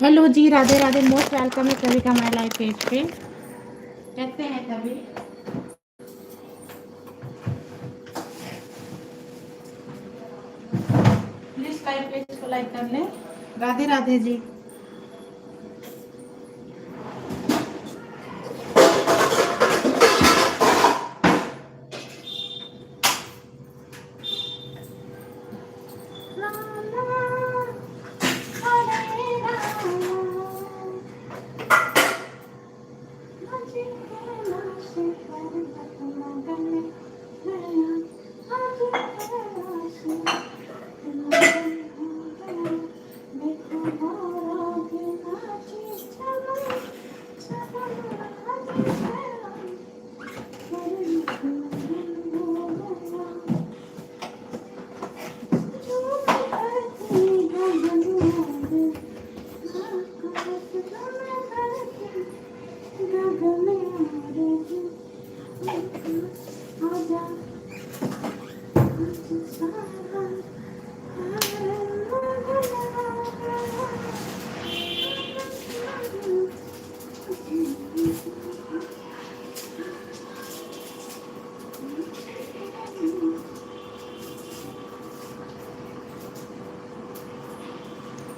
Hello जी, Radhe Radhe. Most welcome है सभी का हमारे लाइव पेज पे। कैसे हैं सभी? प्लीज लाइव पेज को लाइक कर लें। राधे राधे जी।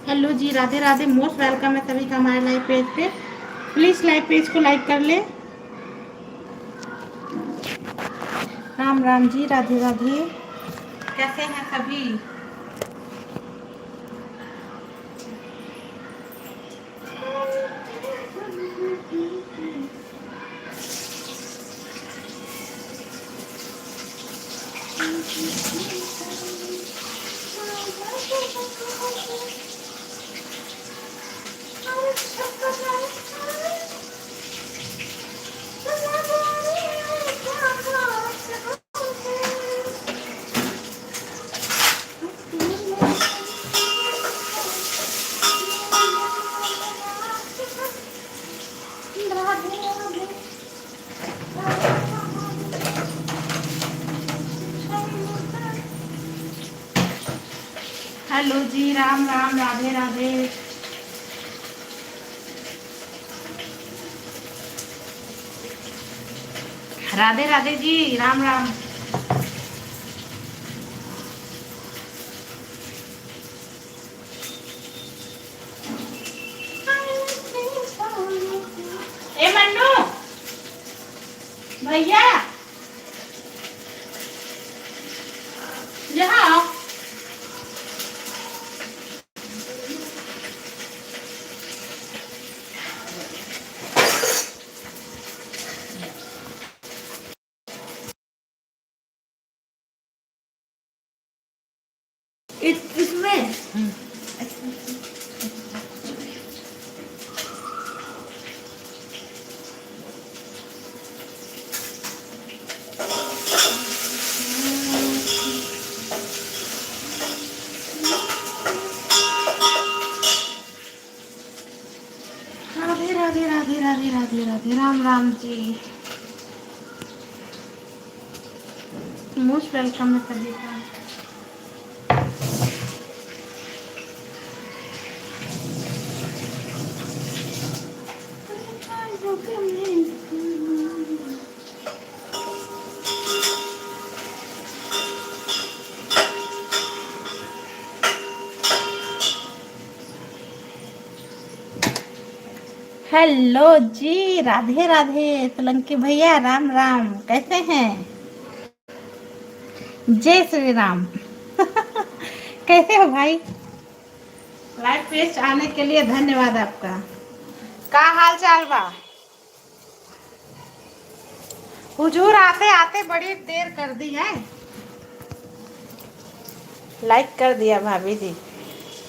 हेलो जी, राधे राधे। मोस्ट वेलकम है सभी का हमारे लाइव पेज पे। प्लीज लाइव पेज को लाइक कर ले। राम राम जी, राधे राधे। कैसे हैं सभी? हेलो जी, राम राम, राधे राधे। राधे राधे जी, राम राम। ए मन्नू भैया, यहाँ आओ। इसमें राधे राधे राधे राधे राधे राधे, राम राम जी। मोस्ट वेलकम है सभी का। हेलो जी, राधे राधे। सोलंकी भैया, राम राम। कैसे हैं? जय श्री राम। कैसे हो भाई? लाइव पेज आने के लिए धन्यवाद आपका। का हाल चाल बा? हुजूर आते आते बड़ी देर कर दी है। लाइक कर दिया भाभी जी।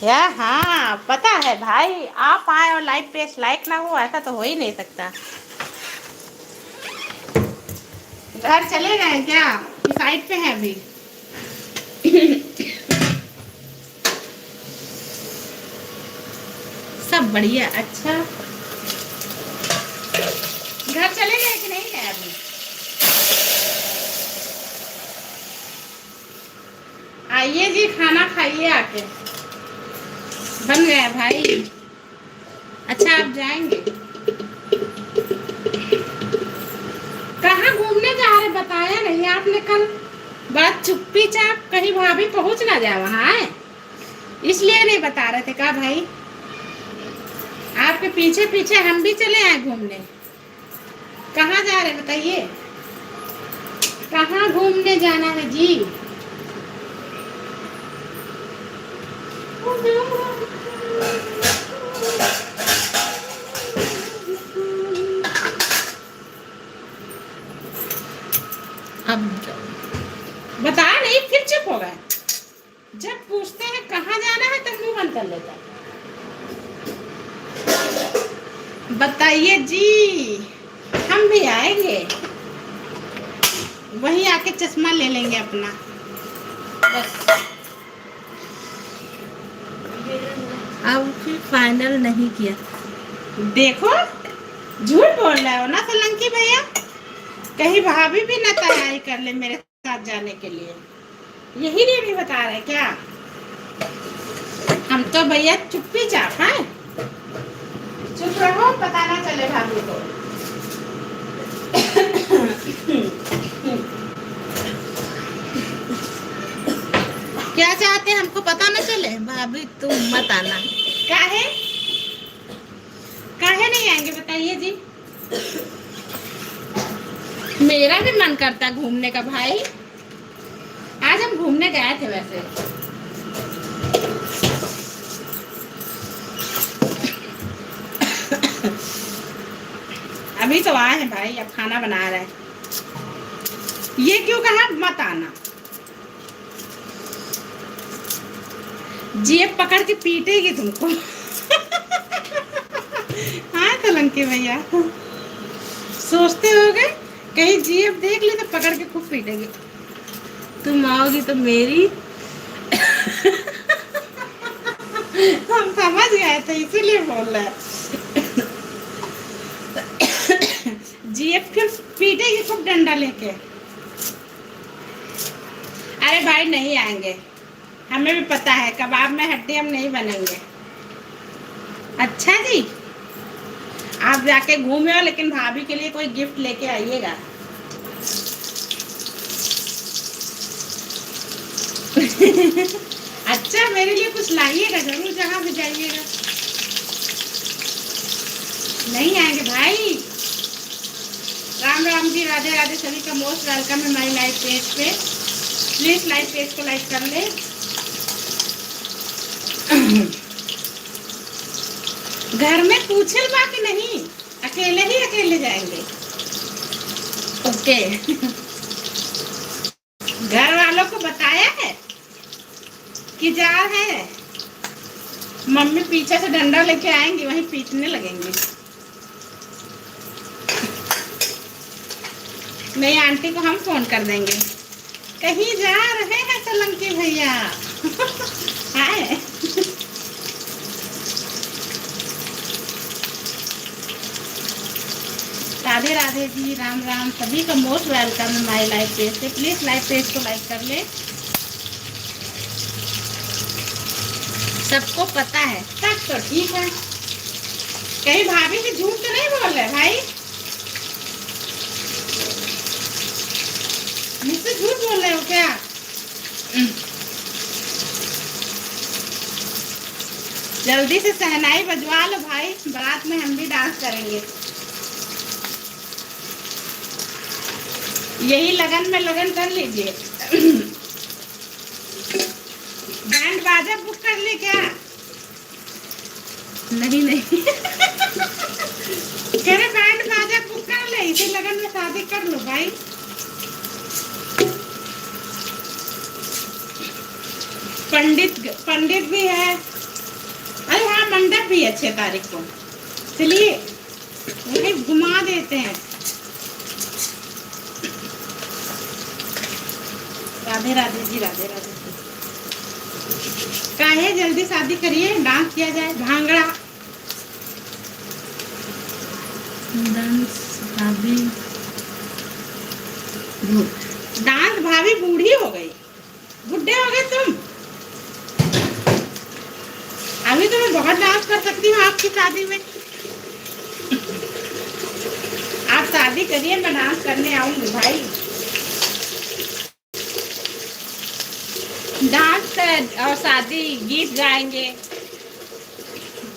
या हाँ, पता है भाई, आप आए और लाइव पेज लाइक ना हो, ऐसा तो हो ही नहीं सकता। घर चले गए क्या? साइड पे है अभी? सब बढ़िया। अच्छा, घर चले गए कि नहीं है अभी? आइए जी, खाना खाइए आके। बन गया भाई। अच्छा आप जाएंगे? कहाँ घूमने जा रहे, बताया नहीं आपने कल। बात चुप्पी चाप, कहीं भाभी पहुंच ना जाए वहाँ है, इसलिए नहीं बता रहे थे। कहा भाई आपके पीछे पीछे हम भी चले आए घूमने। कहाँ जा रहे बताइए, कहाँ घूमने जाना है जी? अब बता नहीं, फिर चुप हो गए। जब पूछते हैं कहाँ जाना है तब मुंह बंद कर लेता है। बताइए जी, हम भी आएंगे, वहीं आके चश्मा ले लेंगे अपना बस। अब फिर फाइनल नहीं किया। देखो झूठ बोल रहे हो ना सोलंकी भैया, कहीं भाभी भी ना तैयारी कर ले मेरे साथ जाने के लिए, यही नहीं बता रहे क्या? हम तो भैया चुप्पी चाप है, चुप रहो, पता ना चले भाभी को। क्या चाहते हैं, हमको पता ना चले? भाभी तुम मत आना। काहे काहे नहीं आएंगे बताइए जी? मेरा भी मन करता है घूमने का भाई। आज हम घूमने गए थे वैसे। अभी तो आए हैं भाई, अब खाना बना रहे हैं। ये क्यों कहा मत आना? जेब पकड़ के पीटेगी तुमको। हाँ सोलंकी भैया, सोचते होगे कहीं जेब देख ली तो पकड़ के खूब पीटेगी। तुम आओगी तो मेरी। हम समझ गए थे इसीलिए बोल रहे। जेब फिर पीटेगी खूब डंडा लेके। अरे भाई नहीं आएंगे, हमें भी पता है कबाब में हड्डी हम नहीं बनेंगे। अच्छा जी, आप जाके घूमे हो, लेकिन भाभी के लिए कोई गिफ्ट लेके आइएगा। अच्छा मेरे लिए कुछ लाइएगा जरूर, जहाँ भी जाइएगा। नहीं आएंगे भाई। राम राम जी, राधे राधे, सभी का मोस्ट वेलकम है हमारी लाइव पेज पे। प्लीज लाइव पेज को लाइक कर ले। घर में पूछे बाकी नहीं, अकेले ही अकेले जाएंगे। ओके। घर वालों को बताया है कि जा रहे हैं, मम्मी पीछे से डंडा लेके आएंगी, वहीं पीटने लगेंगे। मेरी आंटी को हम फोन कर देंगे, कहीं जा रहे हैं सोलंकी भैया। हाय। राधे राधे जी, राम राम, सभी का मोस्ट वेलकम है हमारे लाइव पेज पे। प्लीज लाइव पेज को लाइक कर ले। सबको पता है, तब तो ठीक है। कहीं भाभी से झूठ तो नहीं बोल रहे भाई? मुझसे झूठ बोल रहे हो क्या? जल्दी से सहनाई बजवा लो भाई, बारात में हम भी डांस करेंगे। यही लगन में लगन कर लीजिए। बैंड बाजा बुक कर ले क्या? नहीं नहीं। कह रहे बैंड बाजा बुक कर ले, इसी लगन में शादी कर लो भाई। पंडित भी है। अरे हाँ, मंडप भी है 6 तारीख को, चलिए वही घुमा देते हैं। राधे राधे जी, राधे राधे। काहे जल्दी शादी करिए, डांस किया जाए। भांगड़ा डांस भाभी, डांस भाभी बूढ़ी हो गई, बुढ़े हो गए तुम। अभी तो मैं बहुत डांस कर सकती हूँ आपकी शादी में। शादी करिए, मैं डांस करने आऊंगी भाई। डांस और शादी गीत गाएंगे,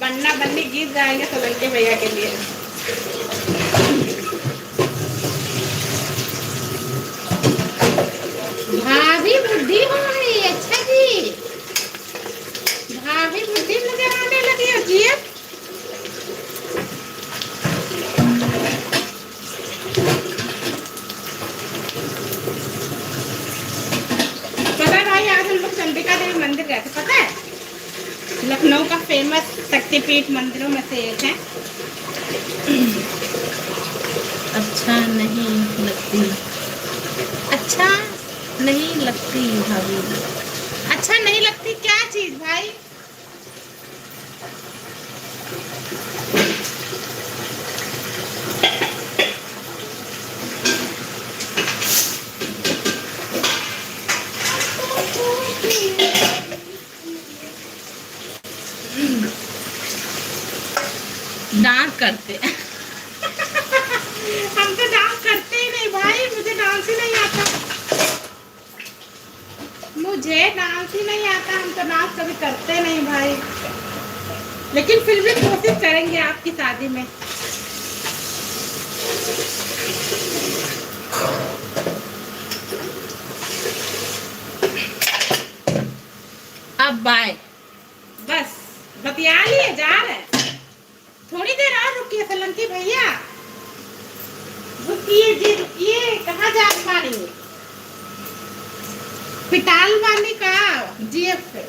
बन्ना बन्नी गीत गाएंगे सोलंकी भैया के लिए। भाभी बुद्धि हो रही। अच्छा जी, भाभी बुद्धि नजर आने लगी हो जी। पता है भाई, आज हम लोग चंडिका देवी मंदिर गए थे, पता है? लखनऊ का फेमस शक्तिपीठ मंदिरों में से एक है। अच्छा नहीं लगती, अच्छा नहीं लगती भाभी। अच्छा नहीं लगती क्या चीज भाई? डांस करते हम तो डांस करते ही नहीं भाई, मुझे डांस ही नहीं आता, मुझे डांस ही नहीं आता। हम तो डांस कभी करते नहीं भाई, लेकिन फिर भी कोशिश करेंगे आपकी शादी में। अब बाय, बस बतिया लिए जा रहे। थोड़ी देर और रुकिए सोलंकी भैया, रुकिए जी रुकिए। कहाँ जा रही? पिटाल वाली का जीएफ पे।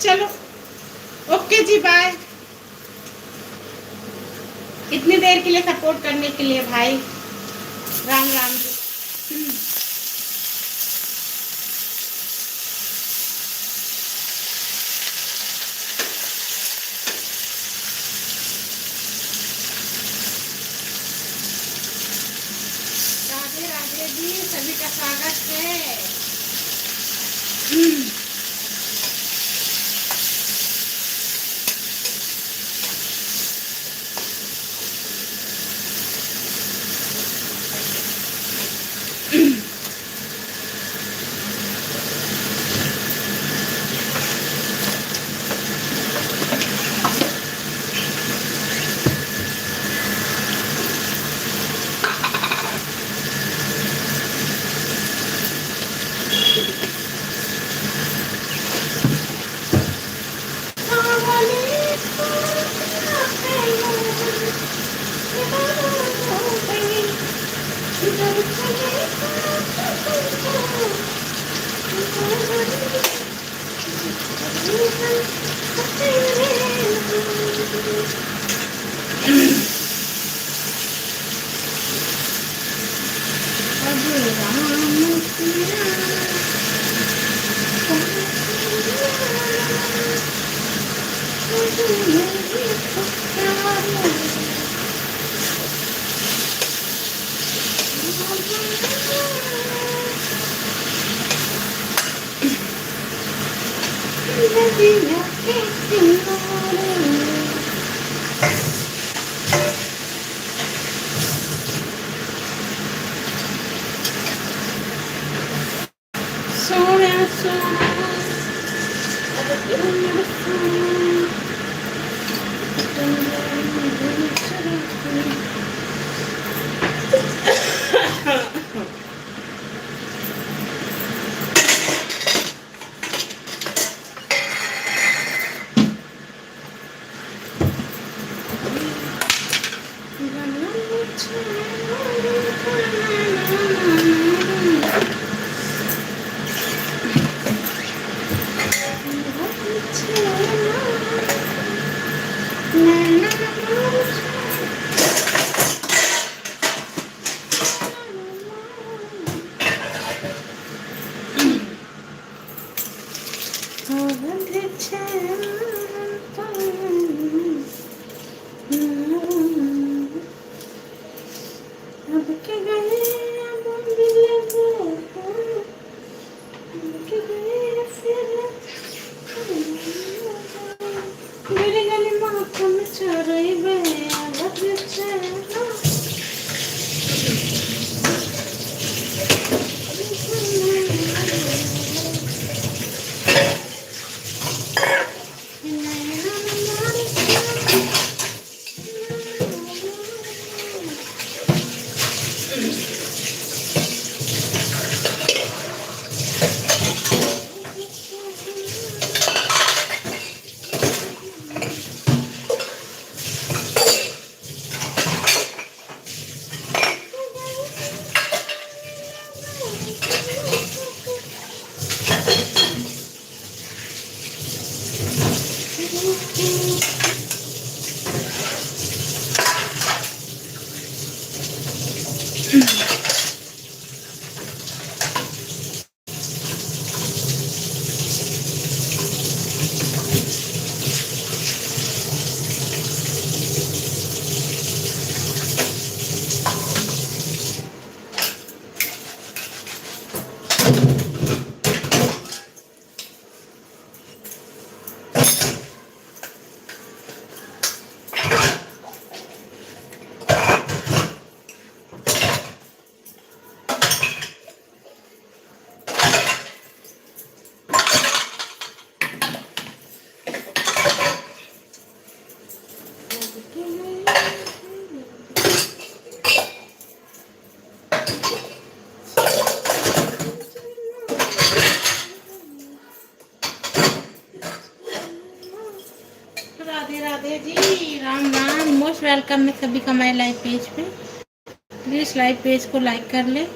चलो ओके जी, बाय। इतनी देर के लिए सपोर्ट करने के लिए भाई, राम राम जी। राधे राधे जी, सभी का स्वागत है। वेलकम है सभी का हमारे लाइव पेज पे। प्लीज लाइव पेज को लाइक कर ले।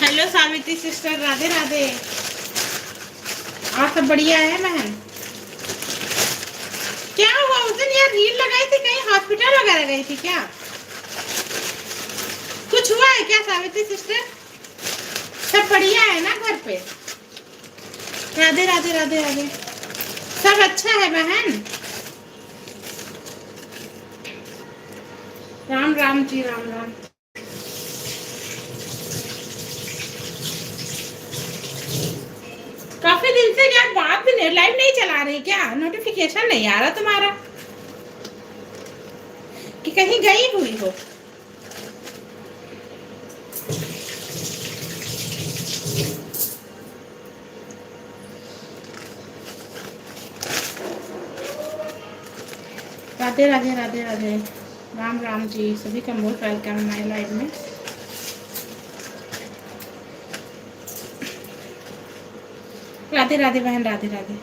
Hello Savitri sister, Radhe Radhe. और सब बढ़िया है बहन? क्या हुआ उस दिन यार, रील लगाई थी, कहीं हॉस्पिटल वगैरह गई थी क्या? कुछ हुआ है क्या सावित्री सिस्टर? सब बढ़िया है ना घर पे? राधे राधे राधे राधे। सब अच्छा है बहन? राम राम जी, राम राम। काफी दिन से यार बात भी नहीं, लाइव नहीं चला रही क्या? नोटिफिकेशन नहीं आ रहा तुम्हारा कि कहीं गई हुई हो? राधे राधे राधे राधे। राम राम जी, सभी का मोस्ट वेलकम हमारे लाइव में। राधे राधे बहन, राधे राधे।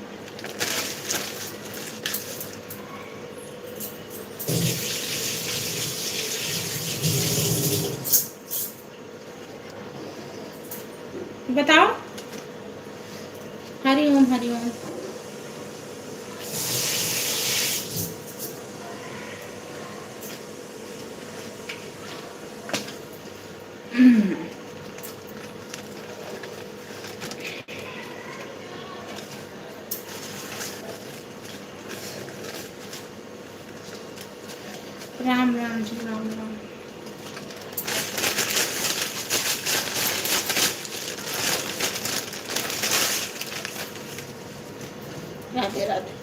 बताओ। हरि ओम हरि ओम। राम राम जी, राम राम। राधे राधे।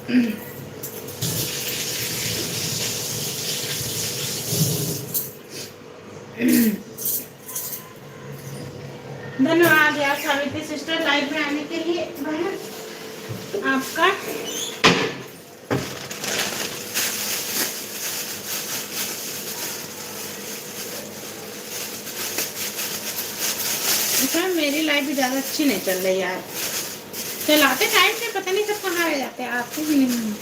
धन्यवाद यार सावित्री सिस्टर लाइव में आने के लिए बहन आपका। मेरी लाइफ भी ज्यादा अच्छी नहीं चल रही यार। चलाते टाइम पे पता नहीं कब कहाँ रह जाते हैं, आपको भी नहीं।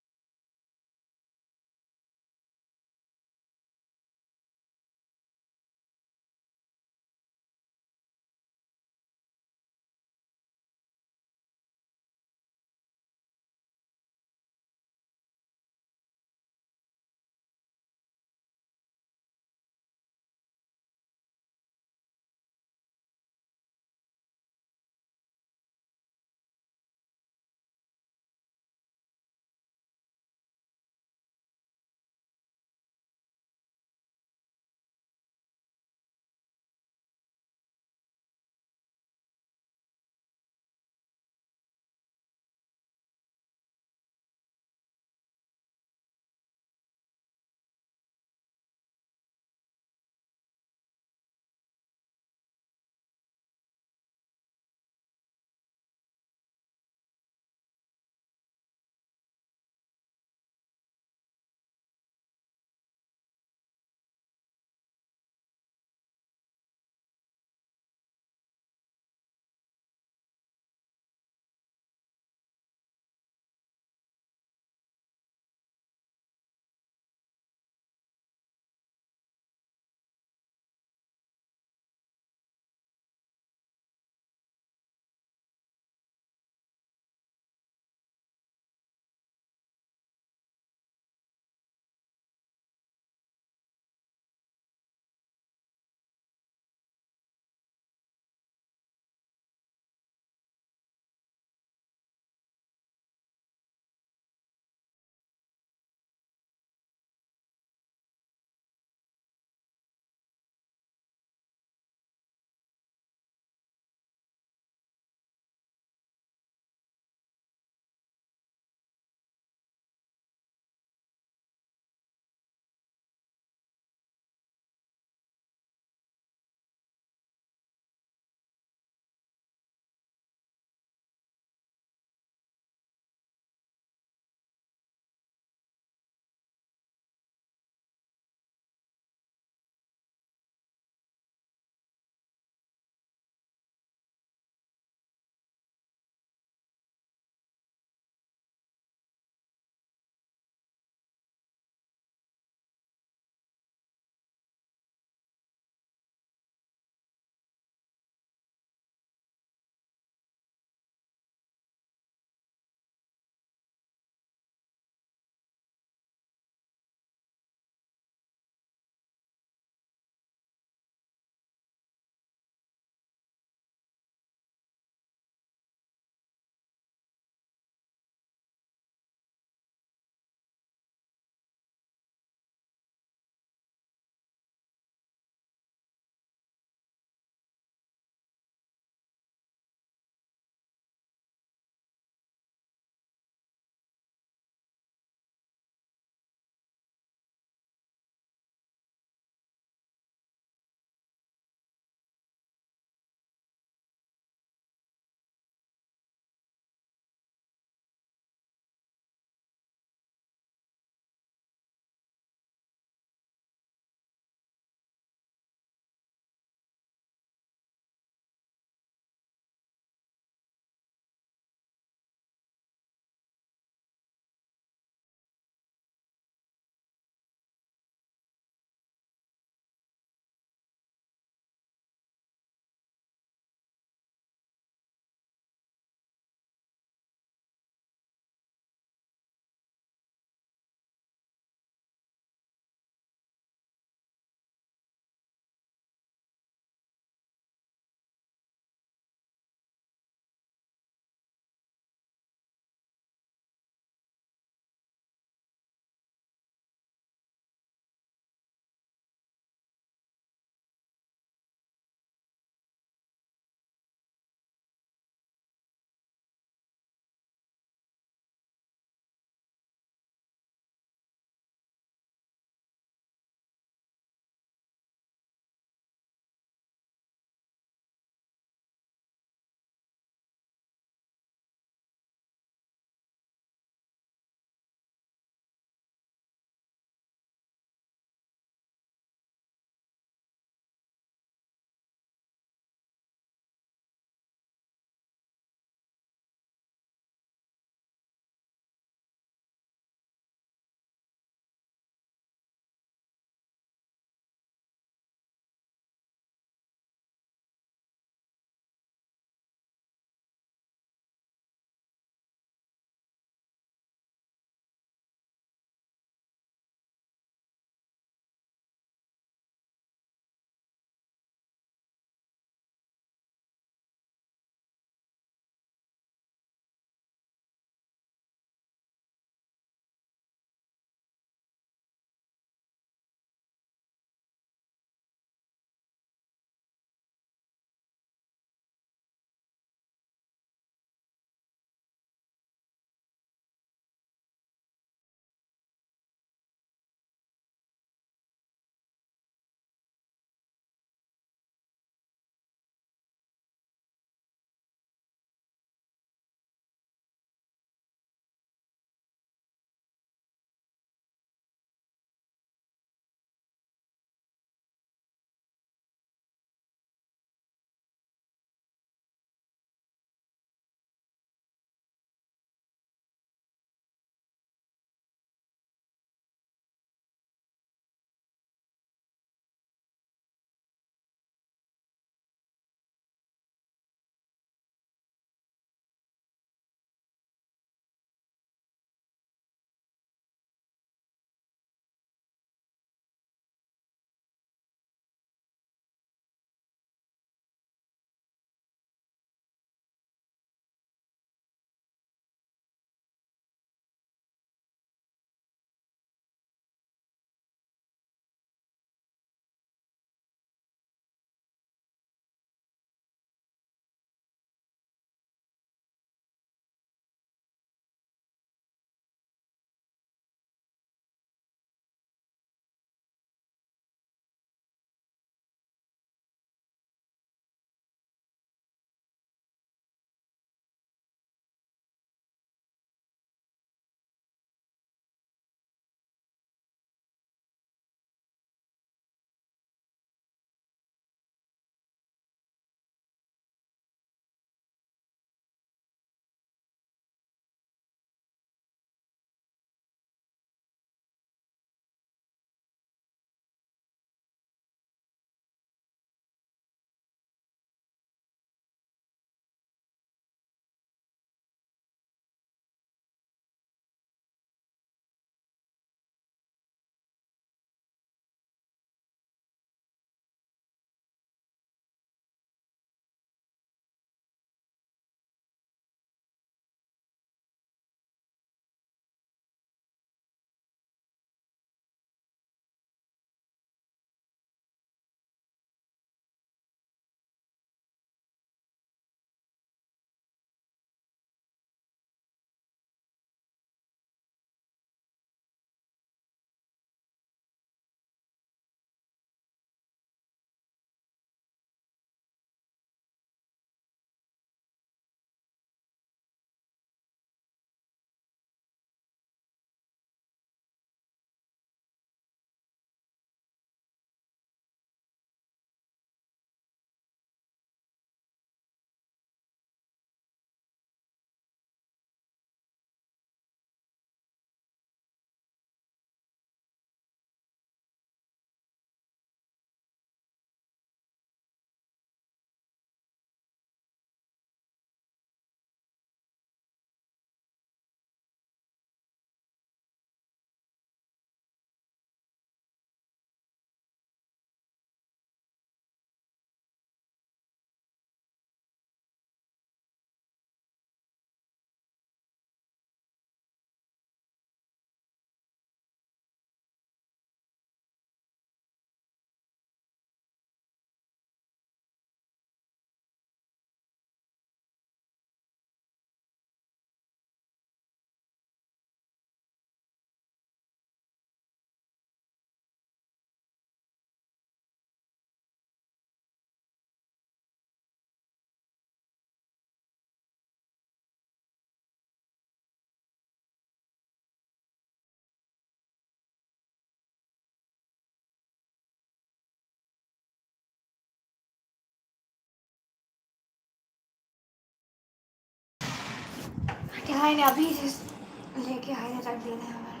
भाई ने अभी लेके आए रख दिए हमारे।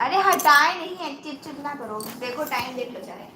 अरे हटाए नहीं है, चिप चिप ना करो, देखो टाइम देख लो चाहे।